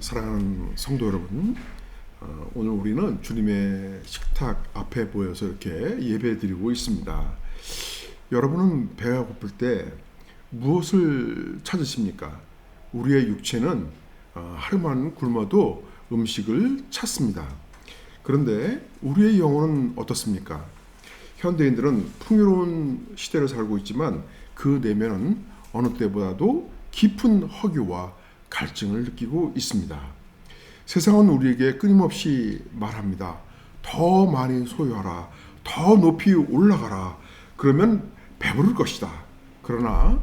사랑하는 성도 여러분, 오늘 우리는 주님의 식탁 앞에 모여서 이렇게 예배드리고 있습니다. 여러분은 배가 고플 때 무엇을 찾으십니까? 우리의 육체는 하루만 굶어도 음식을 찾습니다. 그런데 우리의 영혼은 어떻습니까? 현대인들은 풍요로운 시대를 살고 있지만 그 내면은 어느 때보다도 깊은 허교와 갈증을 느끼고 있습니다. 세상은 우리에게 끊임없이 말합니다. 더 많이 소유하라. 더 높이 올라가라. 그러면 배부를 것이다. 그러나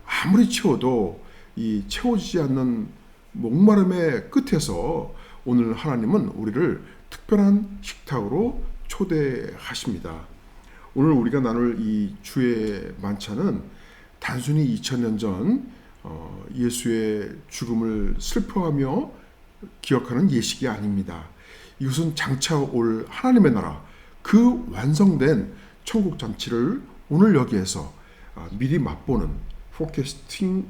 아무리 채워도 이 채워지지 않는 목마름의 끝에서 오늘 하나님은 우리를 특별한 식탁으로 초대하십니다. 오늘 우리가 나눌 이 주의 만찬은 단순히 2000년 전 예수의 죽음을 슬퍼하며 기억하는 예식이 아닙니다. 이것은 장차 올 하나님의 나라, 그 완성된 천국 잔치를 오늘 여기에서 미리 맛보는 포테이스팅하는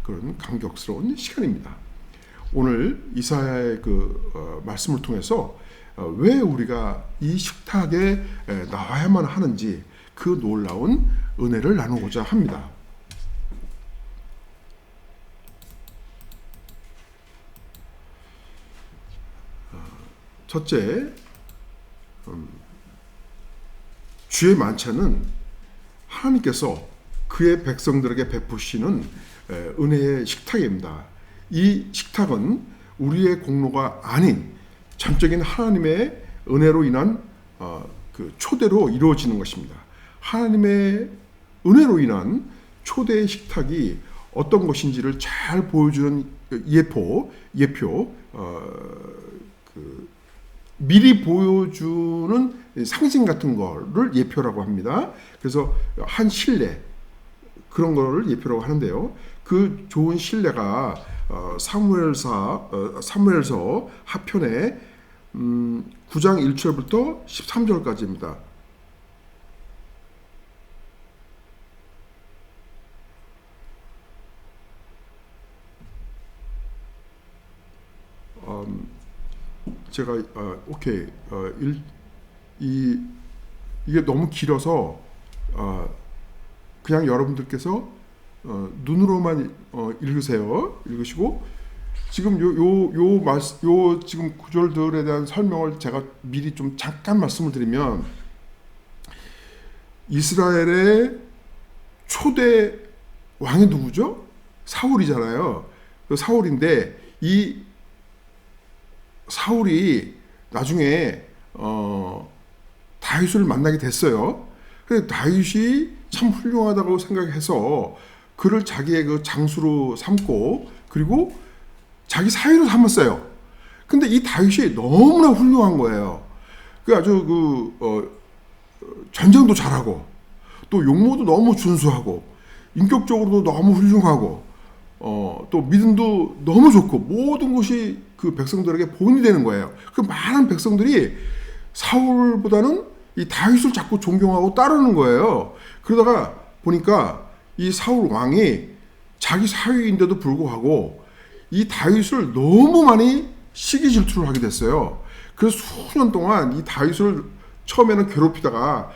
그런 감격스러운 시간입니다. 오늘 이사야의 말씀을 통해서 왜 우리가 이 식탁에 나와야만 하는지 그 놀라운 은혜를 나누고자 합니다. 첫째, 주의 만찬은 하나님께서 그의 백성들에게 베푸시는 은혜의 식탁입니다. 이 식탁은 우리의 공로가 아닌 전적인 하나님의 은혜로 인한 그 초대로 이루어지는 것입니다. 하나님의 은혜로 인한 초대의 식탁이 어떤 것인지를 잘 보여주는 예표, 미리 보여주는 상징 같은 거를 예표라고 합니다. 그래서 한 신뢰, 그런 거를 예표라고 하는데요. 그 좋은 신뢰가 사무엘서 하편의 9장 1절부터 13절까지입니다. 제가 이게 너무 길어서 그냥 여러분들께서 눈으로만 읽으시고 지금 요 지금 구절들에 대한 설명을 제가 미리 좀 잠깐 말씀을 드리면, 이스라엘의 초대 왕이 누구죠? 사울이잖아요. 그 사울인데 이 사울이 나중에 다윗을 만나게 됐어요. 그래서 다윗이 참 훌륭하다고 생각해서 그를 자기의 그 장수로 삼고 그리고 자기 사위로 삼았어요. 근데 이 다윗이 너무나 훌륭한 거예요. 그 아주 전쟁도 잘하고 또 용모도 너무 준수하고 인격적으로도 너무 훌륭하고 또 믿음도 너무 좋고 모든 것이 그 백성들에게 본이 되는 거예요. 그 많은 백성들이 사울보다는 이 다윗을 자꾸 존경하고 따르는 거예요. 그러다가 보니까 이 사울 왕이 자기 사위인데도 불구하고 이 다윗을 너무 많이 시기 질투를 하게 됐어요. 그래서 수년 동안 이 다윗을 처음에는 괴롭히다가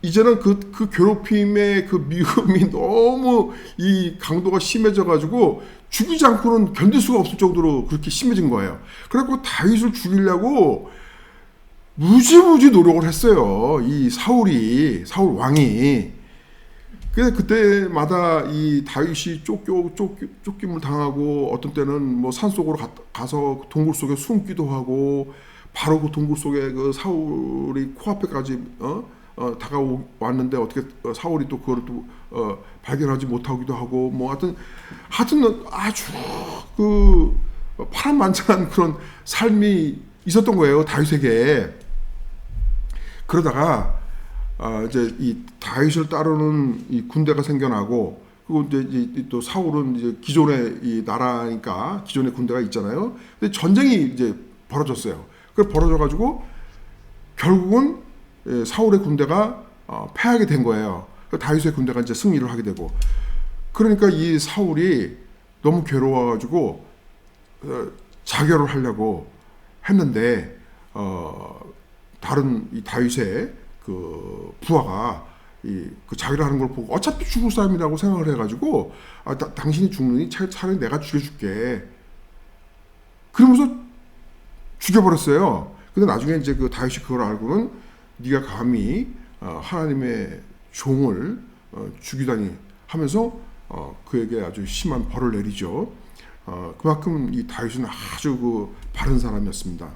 이제는 그 괴롭힘의 그 미움이 너무 이 강도가 심해져 가지고 죽이지 않고는 견딜 수가 없을 정도로 그렇게 심해진 거예요. 그래갖고 다윗을 죽이려고 무지무지 노력을 했어요. 이 사울 왕이. 그래서 그때마다 이 다윗이 쫓김을 당하고 어떤 때는 뭐 산속으로 가서 동굴 속에 숨기도 하고 바로 그 동굴 속에 그 사울이 코앞에까지 다가왔는데 어떻게 사울이 또 그걸 또 발견하지 못하기도 하고 뭐 하여튼 아주 그 파란만장한 그런 삶이 있었던 거예요, 다윗에게. 그러다가 이제 이 다윗을 따르는 이 군대가 생겨나고, 그리고 이제 또 사울은 이제 기존의 이 나라니까 기존의 군대가 있잖아요. 근데 전쟁이 이제 벌어졌어요. 그 벌어져가지고 결국은 사울의 군대가 패하게 된 거예요. 다윗의 군대가 이제 승리를 하게 되고, 그러니까 이 사울이 너무 괴로워가지고 자결을 하려고 했는데 다른 이 다윗의 그 부하가 그 자기를 하는 걸 보고 어차피 죽을 사람이라고 생각을 해가지고 당신이 죽느니 차라리 내가 죽여줄게. 그러면서 죽여버렸어요. 근데 나중에 이제 그 다윗이 그걸 알고는 네가 감히 하나님의 종을 죽이다니 하면서 그에게 아주 심한 벌을 내리죠. 그만큼 이 다윗은 아주 그 바른 사람이었습니다.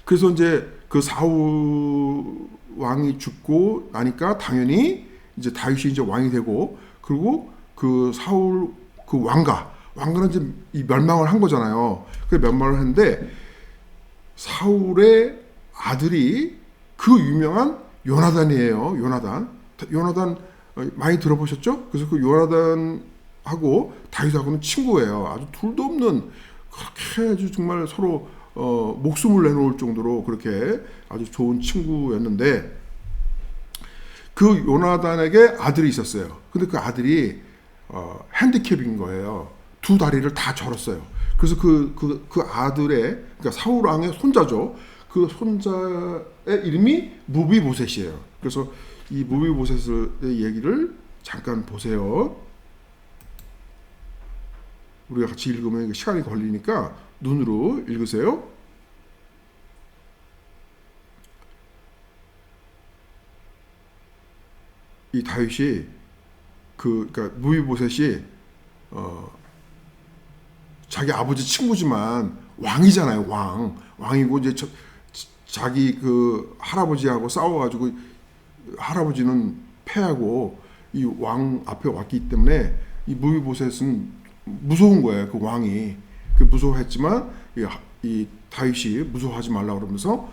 그래서 이제 그 사울 왕이 죽고 나니까 당연히 이제 다윗이 이제 왕이 되고, 그리고 그 사울 그 왕가는 이제 이 멸망을 한 거잖아요. 그 멸망을 했는데 사울의 아들이 그 유명한 요나단이에요. 요나단 많이 들어보셨죠? 그래서 그 요나단하고 다윗하고는 친구예요. 아주 둘도 없는, 그렇게 아주 정말 서로 목숨을 내놓을 정도로 그렇게 아주 좋은 친구였는데, 그 요나단에게 아들이 있었어요. 근데 그 아들이 핸디캡인 거예요. 두 다리를 다 절었어요. 그래서 그 아들의, 그러니까 사울 왕의 손자죠. 그 손자의 이름이 무비보셋이에요. 그래서 이 무비보셋의 얘기를 잠깐 보세요. 우리가 같이 읽으면 시간이 걸리니까 눈으로 읽으세요. 이 다윗이 그러니까 무비보셋이 자기 아버지 친구지만 왕이잖아요. 왕이고 이제 자기 그 할아버지하고 싸워가지고 할아버지는 패하고 이 왕 앞에 왔기 때문에 이 무비보셋은 무서운 거예요. 그 왕이 그 무서워했지만 이 다윗이 무서워하지 말라 그러면서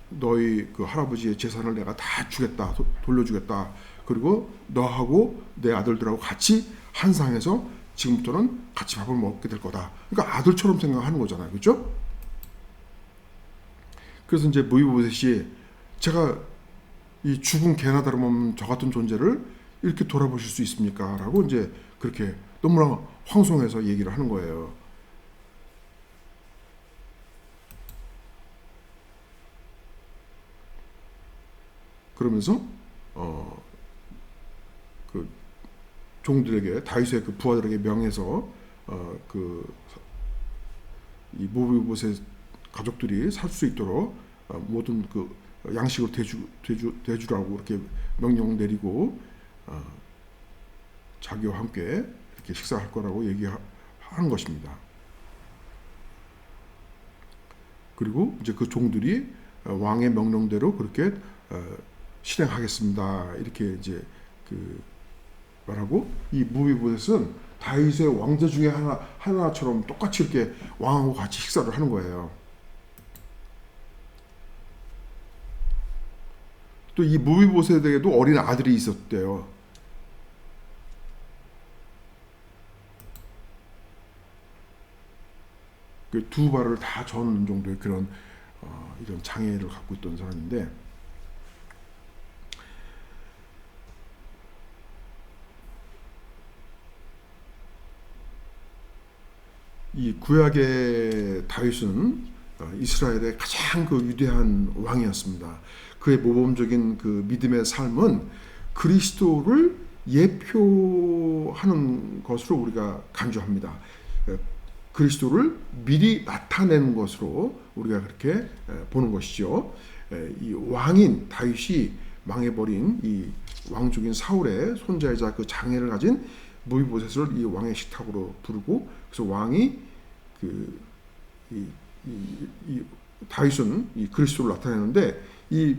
너희 그 할아버지의 재산을 내가 다 주겠다, 돌려주겠다. 그리고 너하고 내 아들들하고 같이 한 상에서 지금부터는 같이 밥을 먹게 될 거다. 그러니까 아들처럼 생각하는 거잖아요, 그렇죠? 그래서 이제 무비보셋이 제가 이 죽은 개나 다름없는 저 같은 존재를 이렇게 돌아보실 수 있습니까? 라고 이제 그렇게 너무나 황송해서 얘기를 하는 거예요. 그러면서 그 종들에게, 다윗의 그 부하들에게 명해서 이 무비보셋 가족들이 살 수 있도록 모든 그 양식을 대주라고 이렇게 명령 내리고 자기와 함께 이렇게 식사할 거라고 얘기하는 것입니다. 그리고 이제 그 종들이 왕의 명령대로 그렇게 실행하겠습니다. 이렇게 이제 말하고, 이 무비보셋은 다윗의 왕자 중에 하나처럼 똑같이 이렇게 왕하고 같이 식사를 하는 거예요. 또 이 무비보셋에게도 어린 아들이 있었대요. 그 두 발을 다 저는 정도의 그런 이런 장애를 갖고 있던 사람인데, 이 구약의 다윗은 이스라엘의 가장 그 위대한 왕이었습니다. 그의 모범적인 그 믿음의 삶은 그리스도를 예표하는 것으로 우리가 간주합니다. 그리스도를 미리 나타내는 것으로 우리가 그렇게 보는 것이죠. 이 왕인 다윗이 망해버린 이 왕족인 사울의 손자이자 그 장애를 가진 무비보셋을 이 왕의 식탁으로 부르고, 그래서 왕이 다윗은 이 그리스도를 나타내는데, 이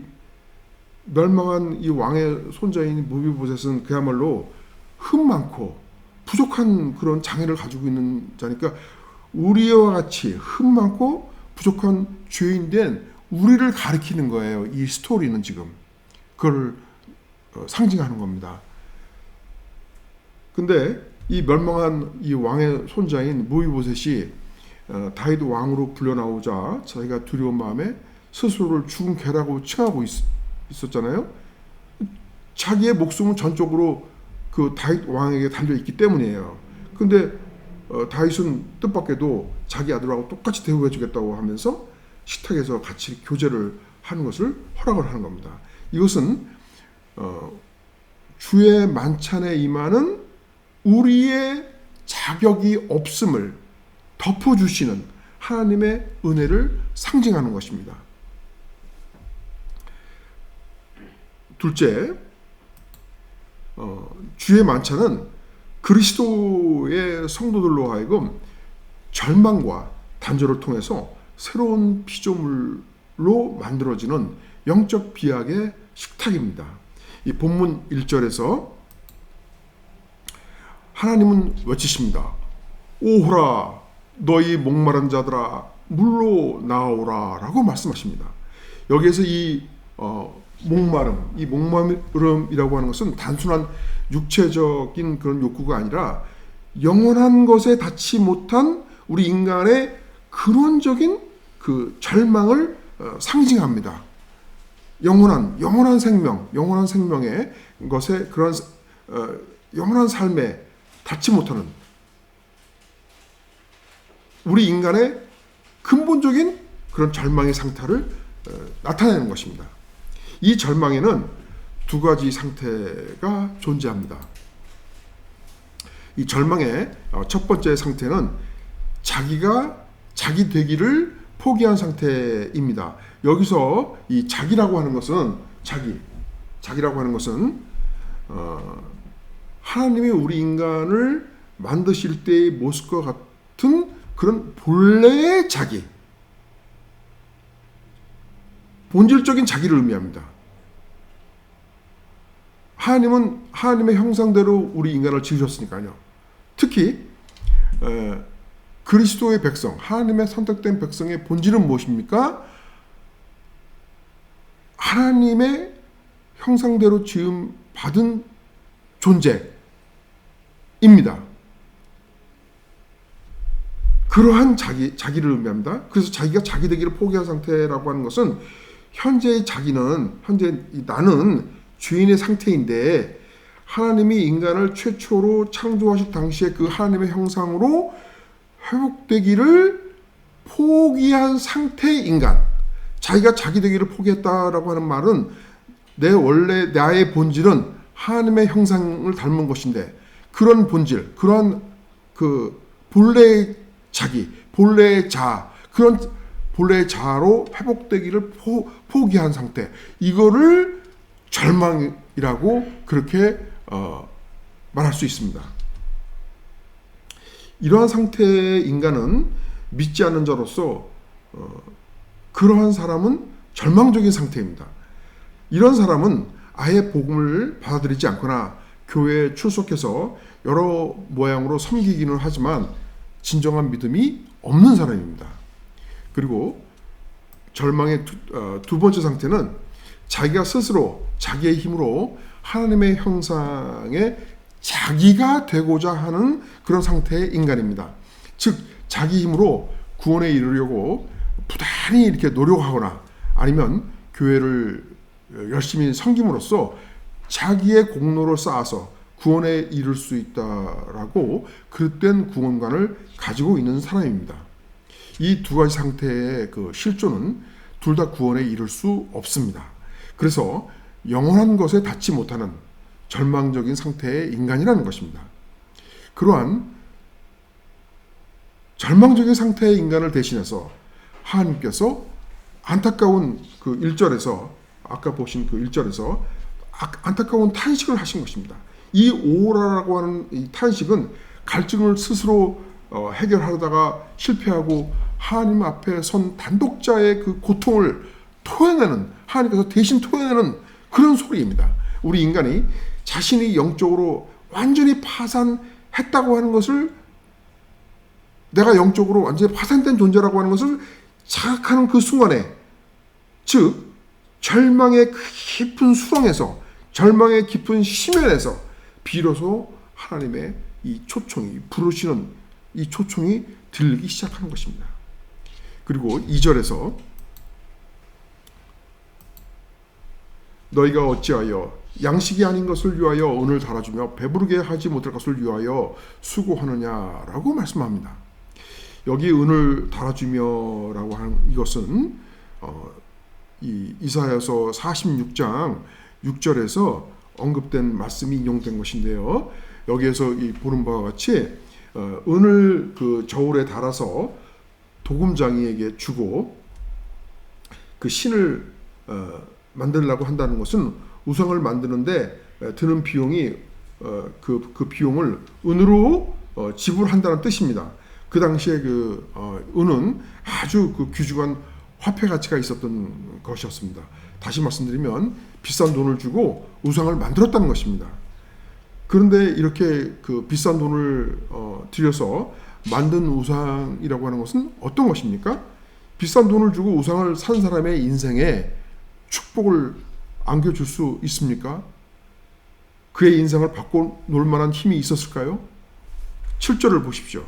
멸망한 이 왕의 손자인 무비보셋은 그야말로 흠 많고 부족한 그런 장애를 가지고 있는 자니까, 우리와 같이 흠 많고 부족한 죄인된 우리를 가리키는 거예요. 이 스토리는 지금 그걸 상징하는 겁니다. 근데 이 멸망한 이 왕의 손자인 무비보셋이 다윗 왕으로 불려나오자 자기가 두려운 마음에 스스로를 죽은 개라고 칭하고 있었잖아요. 자기의 목숨은 전적으로 그 다윗 왕에게 달려 있기 때문이에요. 근데 다윗은 뜻밖에도 자기 아들하고 똑같이 대우해 주겠다고 하면서 식탁에서 같이 교제를 하는 것을 허락을 하는 겁니다. 이것은 주의 만찬에 임하는 우리의 자격이 없음을 덮어주시는 하나님의 은혜를 상징하는 것입니다. 둘째, 주의 만찬은 그리스도의 성도들로 하여금 절망과 단절을 통해서 새로운 피조물로 만들어지는 영적 비약의 식탁입니다. 이 본문 1절에서 하나님은 외치십니다. 오호라 너희 목마른 자들아 물로 나오라 라고 말씀하십니다. 여기에서 이 목마름, 이 목마름이라고 하는 것은 단순한 육체적인 그런 욕구가 아니라 영원한 것에 닿지 못한 우리 인간의 근원적인 그 절망을 상징합니다. 영원한 생명, 영원한 생명의 것에 그런 영원한 삶에 닿지 못하는 우리 인간의 근본적인 그런 절망의 상태를 나타내는 것입니다. 이 절망에는 두 가지 상태가 존재합니다. 이 절망의 첫 번째 상태는 자기가 자기 되기를 포기한 상태입니다. 여기서 이 자기라고 하는 것은 자기라고 하는 것은 하나님이 우리 인간을 만드실 때의 모습과 같은 그런 본래의 자기, 본질적인 자기를 의미합니다. 하나님은 하나님의 형상대로 우리 인간을 지으셨으니까요. 특히 그리스도의 백성, 하나님의 선택된 백성의 본질은 무엇입니까? 하나님의 형상대로 지음 받은 존재입니다. 그러한 자기를 의미합니다. 그래서 자기가 자기 되기를 포기한 상태라고 하는 것은 현재의 자기는, 나는 죄인의 상태인데 하나님이 인간을 최초로 창조하실 당시에 그 하나님의 형상으로 회복되기를 포기한 상태의 인간. 자기가 자기 되기를 포기했다라고 하는 말은 나의 본질은 하나님의 형상을 닮은 것인데 그런 본질, 그런 그 본래의 자기, 본래의 자아, 그런 본래의 자아로 회복되기를 포기한 상태. 이거를 절망이라고 그렇게 말할 수 있습니다. 이러한 상태의 인간은 믿지 않는 자로서 그러한 사람은 절망적인 상태입니다. 이런 사람은 아예 복음을 받아들이지 않거나 교회에 출석해서 여러 모양으로 섬기기는 하지만 진정한 믿음이 없는 사람입니다. 그리고 절망의 두 번째 상태는 자기가 스스로 자기의 힘으로 하나님의 형상에 자기가 되고자 하는 그런 상태의 인간입니다. 즉 자기 힘으로 구원에 이르려고 부단히 이렇게 노력하거나 아니면 교회를 열심히 섬김으로써 자기의 공로를 쌓아서 구원에 이를 수 있다라고 그릇된 구원관을 가지고 있는 사람입니다. 이 두 가지 상태의 그 실존은 둘 다 구원에 이를 수 없습니다. 그래서 영원한 것에 닿지 못하는 절망적인 상태의 인간이라는 것입니다. 그러한 절망적인 상태의 인간을 대신해서 하나님께서 안타까운 그 1절에서 아까 보신 그 1절에서 안타까운 탄식을 하신 것입니다. 이 오라라고 하는 이 탄식은 갈증을 스스로 해결하다가 실패하고 하나님 앞에 선 단독자의 그 고통을 토해내는, 하나님께서 대신 토해내는 그런 소리입니다. 우리 인간이 자신이 영적으로 완전히 파산했다고 하는 것을, 내가 영적으로 완전히 파산된 존재라고 하는 것을 자각하는 그 순간에, 즉 절망의 깊은 수렁에서, 절망의 깊은 심연에서 비로소 하나님의 이 초청이, 부르시는 이 초청이 들리기 시작하는 것입니다. 그리고 2절에서 너희가 어찌하여 양식이 아닌 것을 위하여 은을 달아주며 배부르게 하지 못할 것을 위하여 수고하느냐라고 말씀합니다. 여기 은을 달아주며라고 하는 이것은 이 이사야서 46장 6절에서 언급된 말씀이 인용된 것인데요. 여기에서 이 보는 바와 같이 은을 그 저울에 달아서 도금장이에게 주고 그 신을 만들려고 한다는 것은 우상을 만드는데 드는 비용이 그 비용을 은으로 지불한다는 뜻입니다. 그 당시에 은은 아주 그 귀중한 화폐 가치가 있었던 것이었습니다. 다시 말씀드리면 비싼 돈을 주고 우상을 만들었다는 것입니다. 그런데 이렇게 그 비싼 돈을 들여서 만든 우상이라고 하는 것은 어떤 것입니까? 비싼 돈을 주고 우상을 산 사람의 인생에 축복을 안겨줄 수 있습니까? 그의 인생을 바꿔 놓을 만한 힘이 있었을까요? 7절을 보십시오.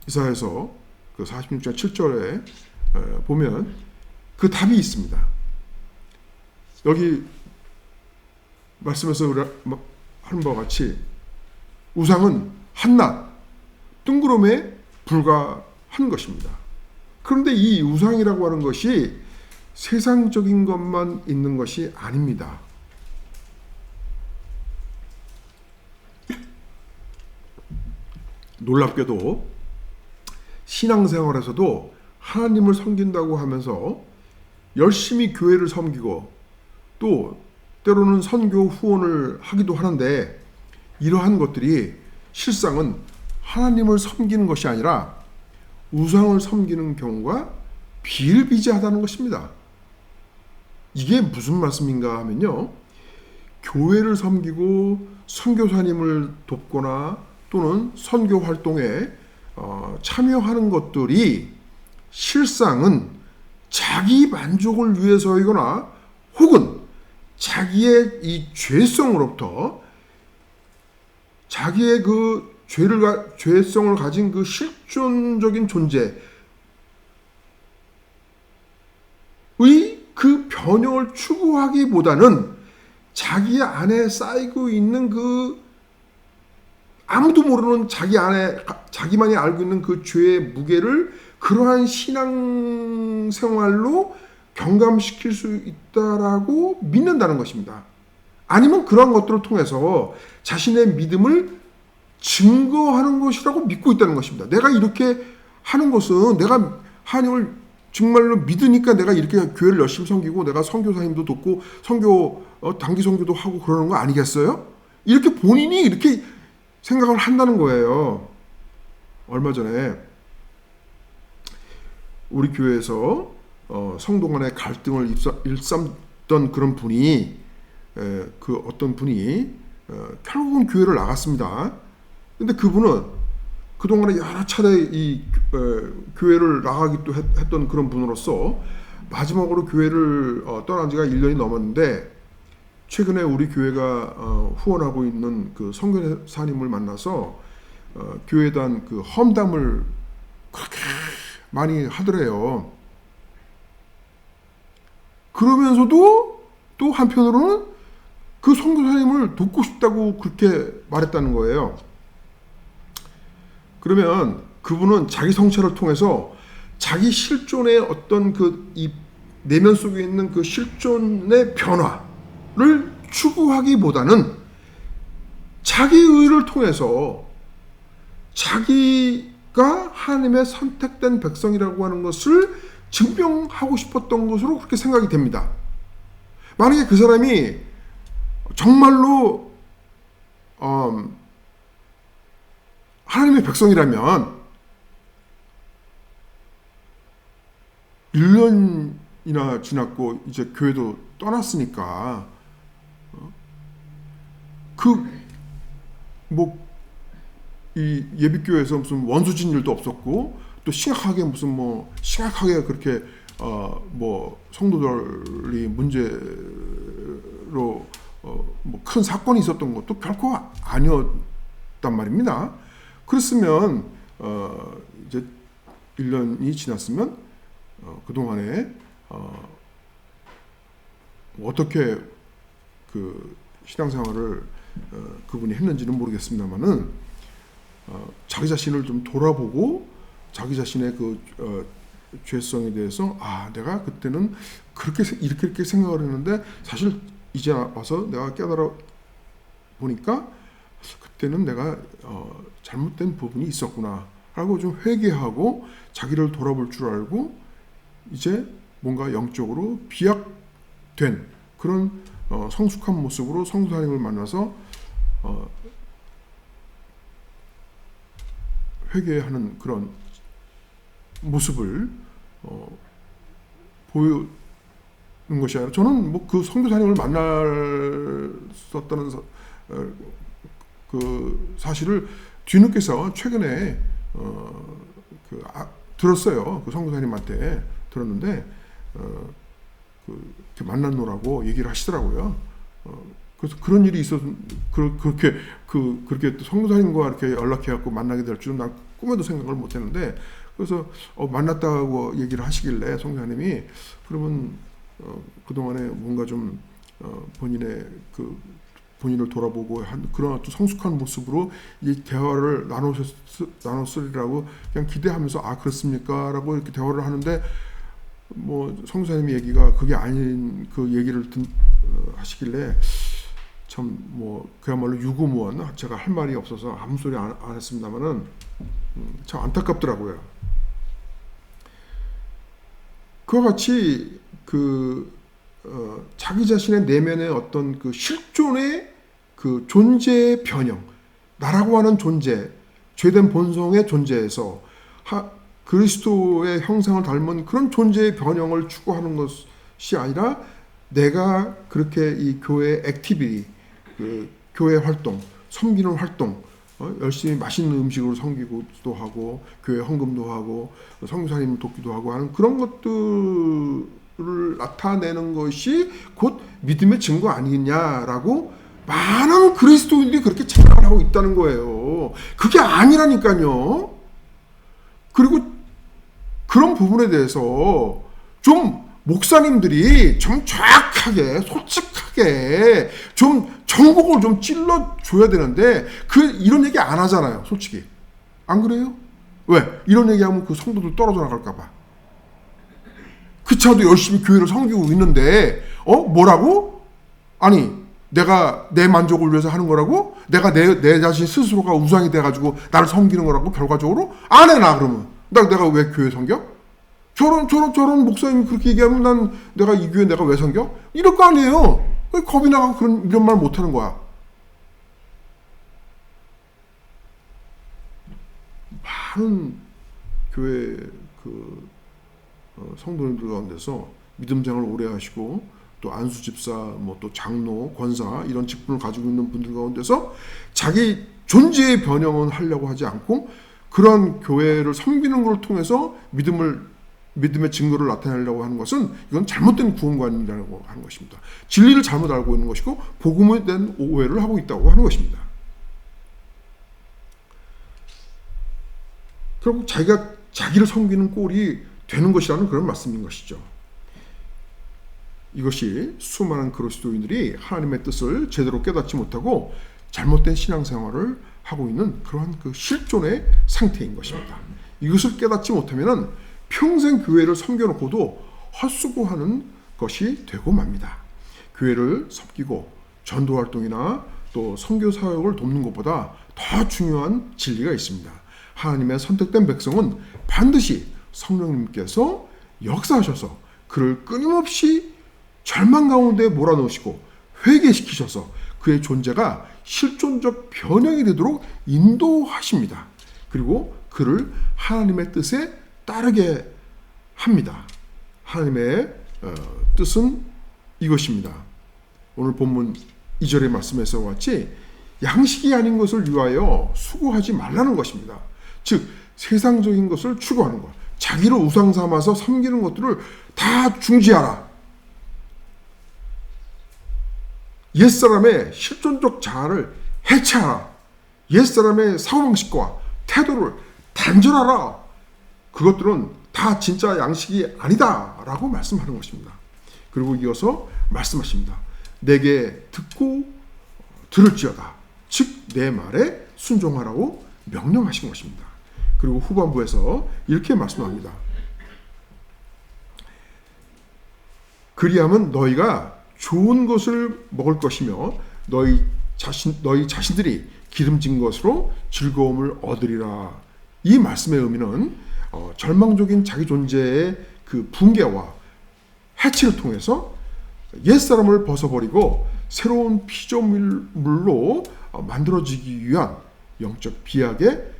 이사야서 그 46장 7절에 보면 그 답이 있습니다. 여기 말씀에서 하는 바와 같이 우상은 한낱 뜬구름에 불과한 것입니다. 그런데 이 우상이라고 하는 것이 세상적인 것만 있는 것이 아닙니다. 놀랍게도 신앙생활에서도 하나님을 섬긴다고 하면서 열심히 교회를 섬기고 또 때로는 선교 후원을 하기도 하는데 이러한 것들이 실상은 하나님을 섬기는 것이 아니라 우상을 섬기는 경우가 비일비재하다는 것입니다. 이게 무슨 말씀인가 하면요. 교회를 섬기고 선교사님을 돕거나 또는 선교 활동에 참여하는 것들이 실상은 자기 만족을 위해서이거나 혹은 자기의 이 죄성으로부터 자기의 그 죄성을 가진 그 실존적인 존재의 그 변형을 추구하기보다는 자기 안에 쌓이고 있는 그 아무도 모르는 자기 안에 자기만이 알고 있는 그 죄의 무게를 그러한 신앙생활로 경감시킬 수 있다라고 믿는다는 것입니다. 아니면 그러한 것들을 통해서 자신의 믿음을 증거하는 것이라고 믿고 있다는 것입니다. 내가 이렇게 하는 것은 내가 하나님을 정말로 믿으니까 내가 이렇게 교회를 열심히 섬기고 내가 선교사님도 돕고 단기 선교도 하고 그러는 거 아니겠어요? 이렇게 본인이 이렇게 생각을 한다는 거예요. 얼마 전에 우리 교회에서 성도 간의 갈등을 일삼던 그런 분이 그 어떤 분이 결국은 교회를 나갔습니다. 근데 그분은 그동안에 여러 차례 이 교회를 나가기도 했던 그런 분으로서 마지막으로 교회를 떠난 지가 1년이 넘었는데 최근에 우리 교회가 후원하고 있는 그 선교사님을 만나서 교회에 대한 그 험담을 그렇게 많이 하더래요. 그러면서도 또 한편으로는 그 선교사님을 돕고 싶다고 그렇게 말했다는 거예요. 그러면 그분은 자기 성찰을 통해서 자기 실존의 어떤 그 이 내면 속에 있는 그 실존의 변화를 추구하기보다는 자기 의를 통해서 자기가 하나님의 선택된 백성이라고 하는 것을 증명하고 싶었던 것으로 그렇게 생각이 됩니다. 만약에 그 사람이 정말로 하나님의 백성이라면 1년이나 지났고 이제 교회도 떠났으니까 이 예비교회에서 무슨 원수진 일도 없었고 또 심각하게 그렇게 성도들이 문제로 큰 사건이 있었던 것도 결코 아니었단 말입니다. 그랬으면 이제 1년이 지났으면 그동안에 어떻게 그 신앙생활을 그분이 했는지는 모르겠습니다만은 자기 자신을 좀 돌아보고 자기 자신의 그 죄성에 대해서 내가 그때는 이렇게 생각을 했는데 사실 이제 와서 내가 깨달아 보니까 그때는 내가 잘못된 부분이 있었구나 라고 좀 회개하고 자기를 돌아볼 줄 알고 이제 뭔가 영적으로 비약된 그런 성숙한 모습으로 성도사님을 만나서 회개하는 그런 모습을 보여는 것이 아니라 저는 뭐 그 성도사님을 만났었다는 그 사실을 뒤늦게서 최근에 들었어요. 그 성도사님한테 들었는데 이렇게 만났노라고 얘기를 하시더라고요. 그래서 그런 일이 있어서 그렇게 성도사님과 이렇게 연락해갖고 만나게 될 줄은 난 꿈에도 생각을 못했는데 그래서 만났다고 얘기를 하시길래 성도사님이 그러면 그동안에 뭔가 좀 본인을 돌아보고 한 그런 어떤 성숙한 모습으로 이 대화를 나눴으리라고 그냥 기대하면서 그렇습니까? 라고 이렇게 대화를 하는데 뭐 성도사님의 얘기가 그게 아닌 그 얘기를 하시길래 참 뭐 그야말로 유구무원 제가 할 말이 없어서 아무 소리 안 했습니다만은 참 안타깝더라고요. 그와 같이 자기 자신의 내면의 어떤 그 실존의 그 존재의 변형, 나라고 하는 존재, 죄된 본성의 존재에서 그리스도의 형상을 닮은 그런 존재의 변형을 추구하는 것이 아니라 내가 그렇게 이 교회 액티비티, 그 교회 활동, 섬기는 활동, 열심히 맛있는 음식으로 섬기기도 하고 교회 헌금도 하고 선교사님 돕기도 하고 하는 그런 것들을 나타내는 것이 곧 믿음의 증거 아니냐라고 많은 그리스도인들이 그렇게 착각을 하고 있다는 거예요. 그게 아니라니까요. 그리고 그런 부분에 대해서 좀 목사님들이 좀 정확하게 솔직하게 좀 정복을 좀 찔러줘야 되는데 이런 얘기 안 하잖아요. 솔직히 안 그래요? 왜? 이런 얘기하면 그 성도들 떨어져 나갈까 봐. 그차도 열심히 교회를 섬기고 있는데 뭐라고? 아니 내가 내 만족을 위해서 하는 거라고? 내가 내 자신 스스로가 우상이 돼가지고 나를 섬기는 거라고 결과적으로? 안 해 나 그러면 내가 왜 교회 섬겨? 저런 목사님이 그렇게 얘기하면 내가 이 교회 내가 왜 섬겨? 이럴 거 아니에요. 겁이 나가고 이런 말 못하는 거야. 많은 교회 성도님들 가운데서 믿음생활을 오래 하시고 또 안수 집사, 또 장로, 권사 이런 직분을 가지고 있는 분들 가운데서 자기 존재의 변형은 하려고 하지 않고 그런 교회를 섬기는 걸 통해서 믿음의 증거를 나타내려고 하는 것은 이건 잘못된 구원관이라고 하는 것입니다. 진리를 잘못 알고 있는 것이고 복음에 대한 오해를 하고 있다고 하는 것입니다. 결국 자기가 자기를 섬기는 꼴이 되는 것이라는 그런 말씀인 것이죠. 이것이 수많은 그리스도인들이 하나님의 뜻을 제대로 깨닫지 못하고 잘못된 신앙생활을 하고 있는 그러한 그 실존의 상태인 것입니다. 이것을 깨닫지 못하면 평생 교회를 섬겨놓고도 헛수고하는 것이 되고 맙니다. 교회를 섬기고 전도활동이나 또 선교사역을 돕는 것보다 더 중요한 진리가 있습니다. 하나님의 선택된 백성은 반드시 성령님께서 역사하셔서 그를 끊임없이 절망 가운데 몰아넣으시고 회개시키셔서 그의 존재가 실존적 변형이 되도록 인도하십니다. 그리고 그를 하나님의 뜻에 따르게 합니다. 하나님의 뜻은 이것입니다. 오늘 본문 2절의 말씀에서 같이 양식이 아닌 것을 위하여 수고하지 말라는 것입니다. 즉 세상적인 것을 추구하는 것, 자기를 우상 삼아서 섬기는 것들을 다 중지하라. 옛사람의 실존적 자아를 해체하라. 옛사람의 사고방식과 태도를 단절하라. 그것들은 다 진짜 양식이 아니다 라고 말씀하는 것입니다. 그리고 이어서 말씀하십니다. 내게 듣고 들을지어다. 즉 내 말에 순종하라고 명령하신 것입니다. 그리고 후반부에서 이렇게 말씀합니다. 그리하면 너희가 좋은 것을 먹을 것이며 너희 자신들이 기름진 것으로 즐거움을 얻으리라. 이 말씀의 의미는 절망적인 자기 존재의 그 붕괴와 해치를 통해서 옛사람을 벗어버리고 새로운 피조물로 만들어지기 위한 영적 비약의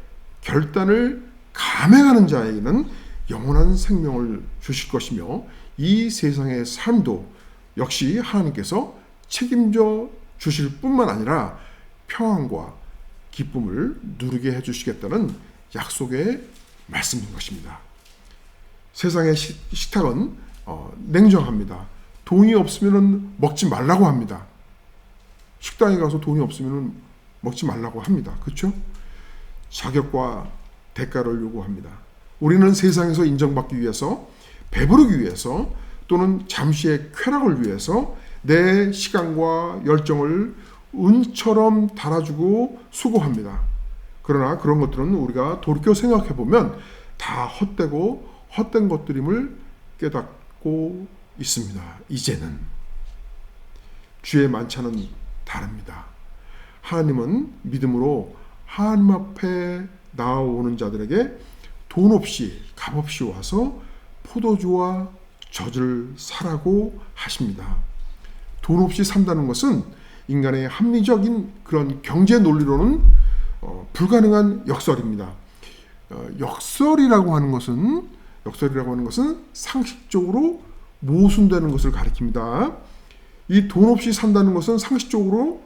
결단을 감행하는 자에게는 영원한 생명을 주실 것이며 이 세상의 삶도 역시 하나님께서 책임져 주실 뿐만 아니라 평안과 기쁨을 누리게 해주시겠다는 약속의 말씀인 것입니다. 세상의 식탁은 냉정합니다. 돈이 없으면 먹지 말라고 합니다. 식당에 가서 돈이 없으면 먹지 말라고 합니다. 그렇죠? 자격과 대가를 요구합니다. 우리는 세상에서 인정받기 위해서, 배부르기 위해서, 또는 잠시의 쾌락을 위해서 내 시간과 열정을 은처럼 달아주고 수고합니다. 그러나 그런 것들은 우리가 돌이켜 생각해 보면 다 헛되고 헛된 것들임을 깨닫고 있습니다. 이제는 주의 만찬은 다릅니다. 하나님은 믿음으로 하나님 앞에 나아오는 자들에게 돈 없이 값 없이 와서 포도주와 젖을 사라고 하십니다. 돈 없이 산다는 것은 인간의 합리적인 그런 경제 논리로는 불가능한 역설입니다. 역설이라고 하는 것은 상식적으로 모순되는 것을 가리킵니다. 이 돈 없이 산다는 것은 상식적으로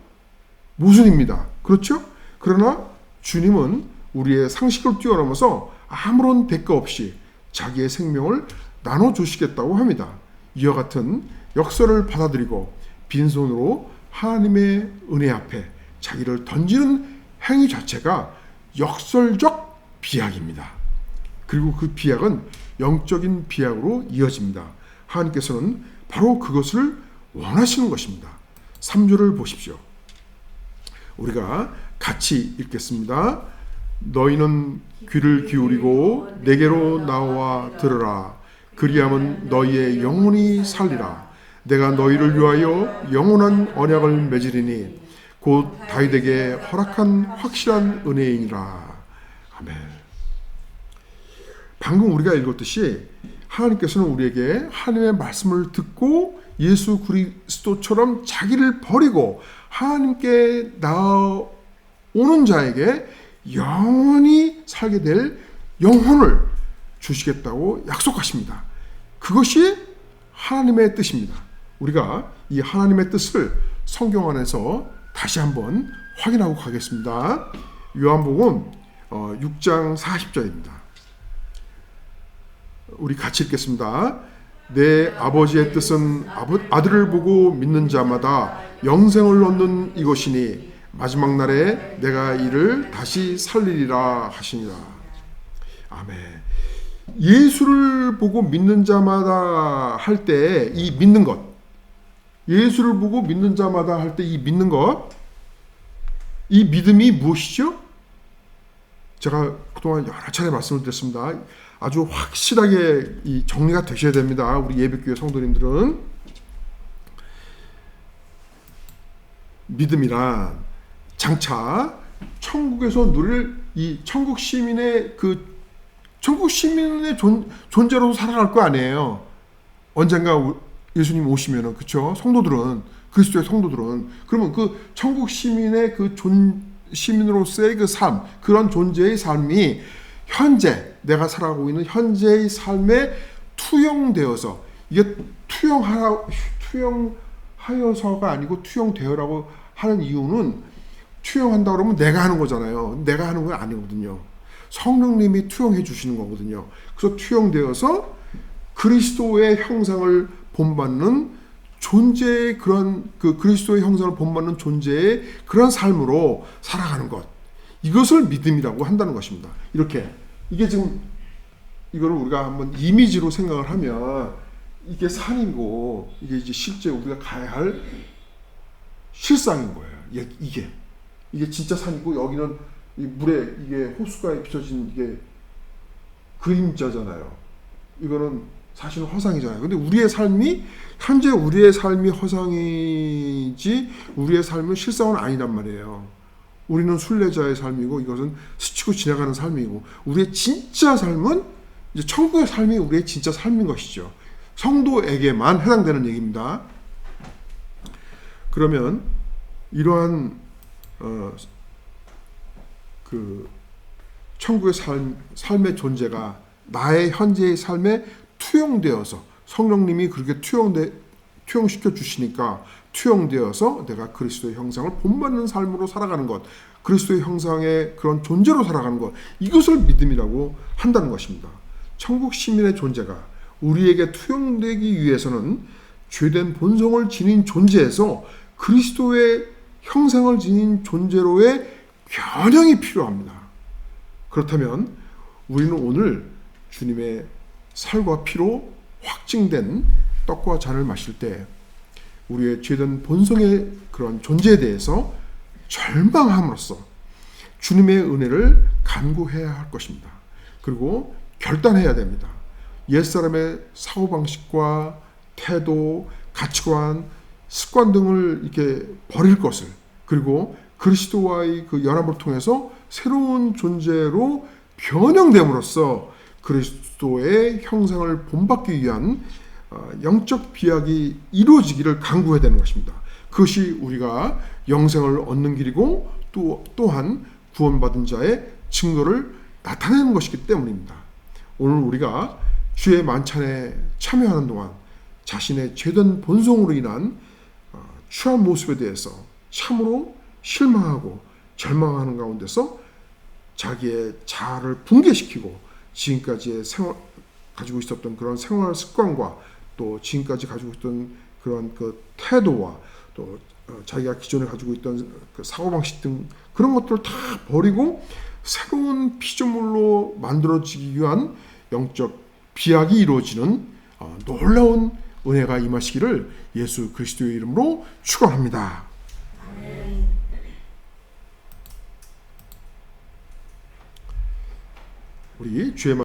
모순입니다. 그렇죠? 그러나 주님은 우리의 상식을 뛰어넘어서 아무런 대가 없이 자기의 생명을 나눠주시겠다고 합니다. 이와 같은 역설을 받아들이고 빈손으로 하나님의 은혜 앞에 자기를 던지는 행위 자체가 역설적 비약입니다. 그리고 그 비약은 영적인 비약으로 이어집니다. 하나님께서는 바로 그것을 원하시는 것입니다. 3절을 보십시오. 우리가 같이 읽겠습니다. 너희는 귀를 기울이고 내게로 나와 들으라. 그리하면 너희의 영혼이 살리라. 내가 너희를 위하여 영원한 언약을 맺으리니 곧 다윗에게 허락한 확실한 은혜이니라. 아멘. 방금 우리가 읽었듯이 하나님께서는 우리에게 하나님의 말씀을 듣고 예수 그리스도처럼 자기를 버리고 하나님께 나아오는 자에게 영원히 살게 될 영혼을 주시겠다고 약속하십니다. 그것이 하나님의 뜻입니다. 우리가 이 하나님의 뜻을 성경 안에서 다시 한번 확인하고 가겠습니다. 요한복음 6장 40절입니다. 우리 같이 읽겠습니다. 내 아버지의 뜻은 아들을 보고 믿는 자마다 영생을 얻는 이것이니 마지막 날에 내가 이를 다시 살리리라 하시니라. 아멘. 예수를 보고 믿는 자마다 할 때 이 믿는 것, 예수를 보고 믿는 자마다 할 때 이 믿는 것, 이 믿음이 무엇이죠? 제가 그동안 여러 차례 말씀을 드렸습니다. 아주 확실하게 이 정리가 되셔야 됩니다. 우리 예배교회 성도님들은 믿음이란 장차 천국에서 누릴 이 천국 시민의 존재로 살아갈 거 아니에요. 언젠가 예수님 오시면은, 그렇죠? 성도들은, 그리스도의 성도들은, 그러면 그 천국 시민의 시민으로서의 그 삶, 그런 존재의 삶이 현재 내가 살아가고 있는 현재의 삶에 투영되어서, 이게 투영하여서가 아니고 투영되어라고 하는 이유는, 투영한다 그러면 내가 하는 거잖아요. 내가 하는 건 아니거든요. 성령님이 투영해 주시는 거거든요. 그래서 투영되어서 그리스도의 형상을 본받는 존재의 그리스도의 형상을 본받는 존재의 그런 삶으로 살아가는 것. 이것을 믿음이라고 한다는 것입니다. 이게 지금 이거를 우리가 한번 이미지로 생각을 하면 이게 산이고 이게 이제 실제 우리가 가야 할 실상인 거예요. 이게 진짜 산이고 여기는 이 물에 이게 호수가에 비춰진 이게 그림자잖아요. 이거는 사실은 허상이잖아요. 근데 현재 우리의 삶이 허상이지 우리의 삶은 실상은 아니란 말이에요. 우리는 순례자의 삶이고 이것은 스치고 지나가는 삶이고 우리의 진짜 삶은 이제 천국의 삶이 우리의 진짜 삶인 것이죠. 성도에게만 해당되는 얘기입니다. 그러면 이러한 그 천국의 삶의 존재가 나의 현재의 삶에 투영되어서 성령님이 그렇게 투영시켜 주시니까 투영되어서 내가 그리스도의 형상을 본받는 삶으로 살아가는 것, 그리스도의 형상의 그런 존재로 살아가는 것, 이것을 믿음이라고 한다는 것입니다. 천국 시민의 존재가 우리에게 투영되기 위해서는 죄된 본성을 지닌 존재에서 그리스도의 형상을 지닌 존재로의 변형이 필요합니다. 그렇다면 우리는 오늘 주님의 살과 피로 확증된 떡과 잔을 마실 때 우리의 죄된 본성의 그런 존재에 대해서 절망함으로써 주님의 은혜를 간구해야 할 것입니다. 그리고 결단해야 됩니다. 옛사람의 사고방식과 태도, 가치관, 습관 등을 이렇게 버릴 것을, 그리고 그리스도와의 그 연합을 통해서 새로운 존재로 변형됨으로써 그리스도의 형상을 본받기 위한 영적 비약이 이루어지기를 간구해야 되는 것입니다. 그것이 우리가 영생을 얻는 길이고 또한 구원받은 자의 증거를 나타내는 것이기 때문입니다. 오늘 우리가 주의 만찬에 참여하는 동안 자신의 죄된 본성으로 인한 추한 모습에 대해서 참으로 실망하고 절망하는 가운데서 자기의 자아를 붕괴시키고 지금까지의 가지고 있었던 그런 생활 습관과 또 지금까지 가지고 있던 그런 그 태도와 또 자기가 기존에 가지고 있던 그 사고방식 등 그런 것들을 다 버리고 새로운 피조물로 만들어지기 위한 영적 비약이 이루어지는 놀라운 은혜가 임하시기를 예수 그리스도의 이름으로 축원합니다. 우리 주의